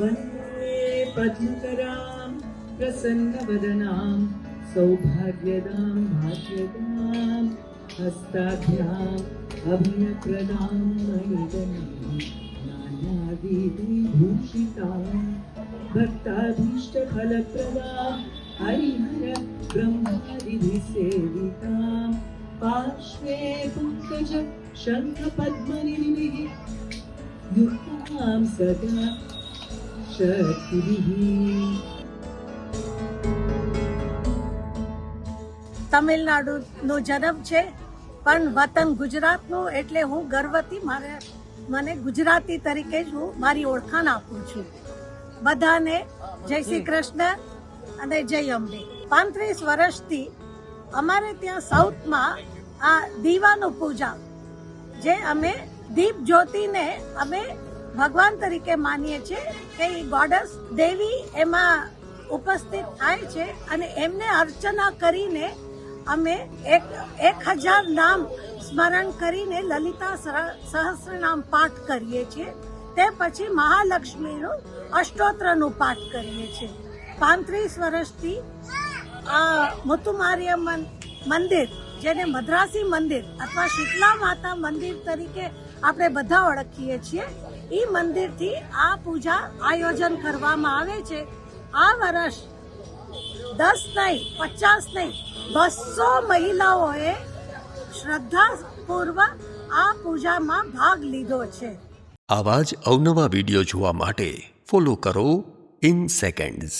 वन्दे पद्मकरां प्रसन्नवदनां सौभाग्यदां भाग्यदां हस्ताभ्याम् अभयप्रदां मणिगणां नानाविधभूषितां भक्ताभीष्टफलप्रदां हरिहर ब्रह्मादिभिसेवितां पार्श्वे पङ्कज शङ्खपद्मनिधिः युक्तां सदा शक्तिभिः। તમિલનાડુનો જન્મ છે પણ વતન ગુજરાતનું, એટલે હું ગર્વથી મને ગુજરાતી તરીકે જ હું મારી ઓળખાણ આપું છું. બધાને જય શ્રી કૃષ્ણ અને જય અંબે. 35 વર્ષથી અમારે ત્યાં સાઉથમાં આ દીવાનું પૂજા, જે અમે દીપ જ્યોતિને અમે ભગવાન તરીકે માનીએ છીએ કે એ ગોડસ દેવી એમાં ઉપસ્થિત થાય છે અને એમને અર્ચના કરીને અમે 1000 નામ સ્મરણ કરીને લલિતા સહસ્રનામ પાઠ કરીએ છીએ. તે પછી મહાલક્ષ્મીનું અષ્ટોત્રનું પાઠ કરીએ છીએ. 35 વર્ષથી આ મુતુમારિયમ્મન મંદિર, જેને મદ્રાસી મંદિર અથવા શીતલા માતા મંદિર તરીકે આપણે બધા ઓળખીએ છીએ, એ મંદિરથી આ પૂજા આયોજન કરવામાં આવે છે. આ વર્ષ 10 નહીં, 50 નહીં, 200 મહિલાઓએ શ્રદ્ધાપૂર્વક આ પૂજામાં ભાગ લીધો છે. આવા જ અવનવા વિડીયો જોવા માટે ફોલો કરો ઇન સેકન્ડ્સ.